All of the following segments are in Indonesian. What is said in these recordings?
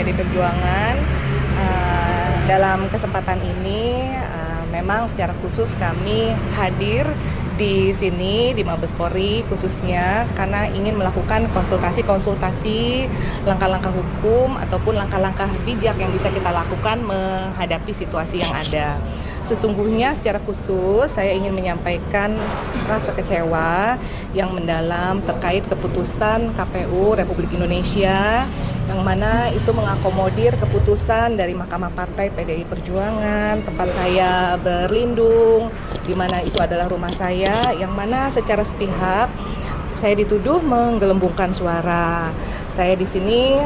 PD Perjuangan. Dalam kesempatan ini memang secara khusus kami hadir di sini di Mabes Polri khususnya karena ingin melakukan konsultasi langkah-langkah hukum ataupun langkah-langkah bijak yang bisa kita lakukan menghadapi situasi yang ada. Sesungguhnya secara khusus saya ingin menyampaikan rasa kecewa yang mendalam terkait keputusan KPU Republik Indonesia yang mana itu mengakomodir keputusan dari Mahkamah Partai PDI Perjuangan, tempat saya berlindung, di mana itu adalah rumah saya, yang mana secara sepihak saya dituduh menggelembungkan suara. Saya di sini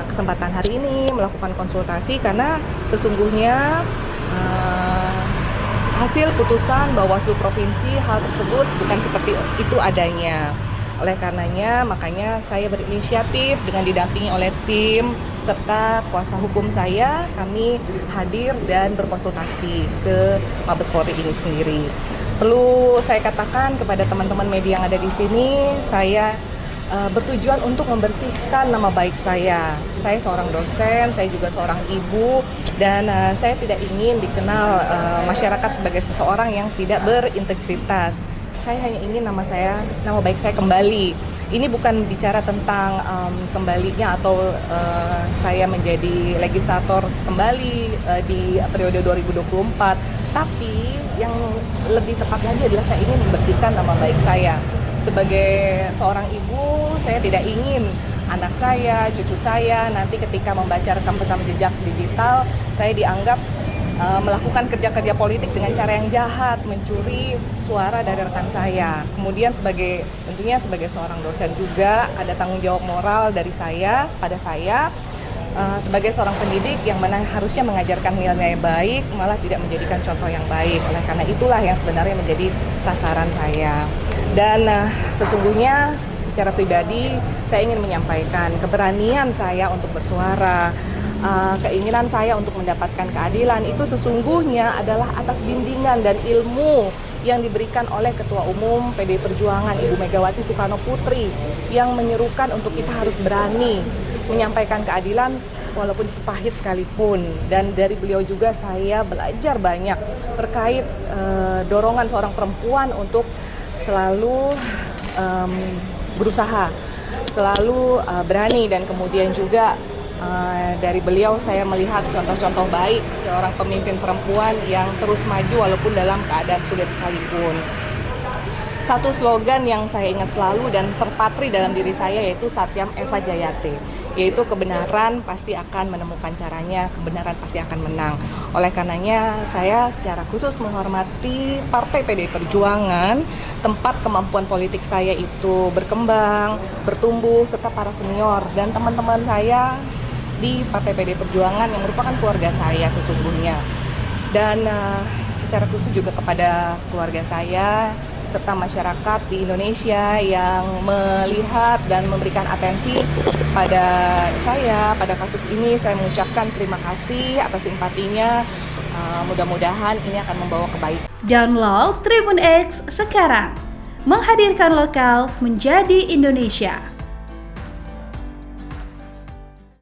kesempatan hari ini melakukan konsultasi karena sesungguhnya hasil putusan Bawaslu Provinsi hal tersebut bukan seperti itu adanya. Oleh karenanya, makanya saya berinisiatif dengan didampingi oleh tim serta kuasa hukum saya, kami hadir dan berkonsultasi ke Mabes Polri ini sendiri. Perlu saya katakan kepada teman-teman media yang ada di sini, saya bertujuan untuk membersihkan nama baik saya. Saya seorang dosen, saya juga seorang ibu, dan saya tidak ingin dikenal masyarakat sebagai seseorang yang tidak berintegritas. Saya hanya ingin nama baik saya kembali. Ini bukan bicara tentang kembalinya atau saya menjadi legislator kembali di periode 2024. Tapi yang lebih tepat lagi adalah saya ingin membersihkan nama baik saya. Sebagai seorang ibu, saya tidak ingin anak saya, cucu saya nanti ketika membaca rekam-rekam jejak digital, saya dianggap melakukan kerja-kerja politik dengan cara yang jahat, mencuri suara dari rekan saya. Kemudian tentunya sebagai seorang dosen juga ada tanggung jawab moral dari saya pada saya sebagai seorang pendidik yang mana harusnya mengajarkan nilai baik, malah tidak menjadikan contoh yang baik. Oleh karena itulah yang sebenarnya menjadi sasaran saya. Dan sesungguhnya secara pribadi saya ingin menyampaikan keberanian saya untuk bersuara, keinginan saya untuk mendapatkan keadilan itu sesungguhnya adalah atas bimbingan dan ilmu yang diberikan oleh Ketua Umum PDI Perjuangan Ibu Megawati Soekarno Putri yang menyerukan untuk kita harus berani menyampaikan keadilan walaupun itu pahit sekalipun. Dan dari beliau juga saya belajar banyak terkait dorongan seorang perempuan untuk selalu berusaha, selalu berani, dan kemudian juga dari beliau saya melihat contoh-contoh baik seorang pemimpin perempuan yang terus maju walaupun dalam keadaan sulit sekalipun. Satu slogan yang saya ingat selalu dan terpatri dalam diri saya yaitu Satyam Eva Jayate, yaitu kebenaran pasti akan menemukan caranya, kebenaran pasti akan menang. Oleh karenanya saya secara khusus menghormati Partai PDI Perjuangan, tempat kemampuan politik saya itu berkembang, bertumbuh, serta para senior dan teman-teman saya di Partai PDI Perjuangan yang merupakan keluarga saya sesungguhnya. Dan secara khusus juga kepada keluarga saya serta masyarakat di Indonesia yang melihat dan memberikan atensi pada saya pada kasus ini, saya mengucapkan terima kasih atas simpatinya. Mudah-mudahan ini akan membawa kebaikan. Download Tribun X sekarang, menghadirkan lokal menjadi Indonesia.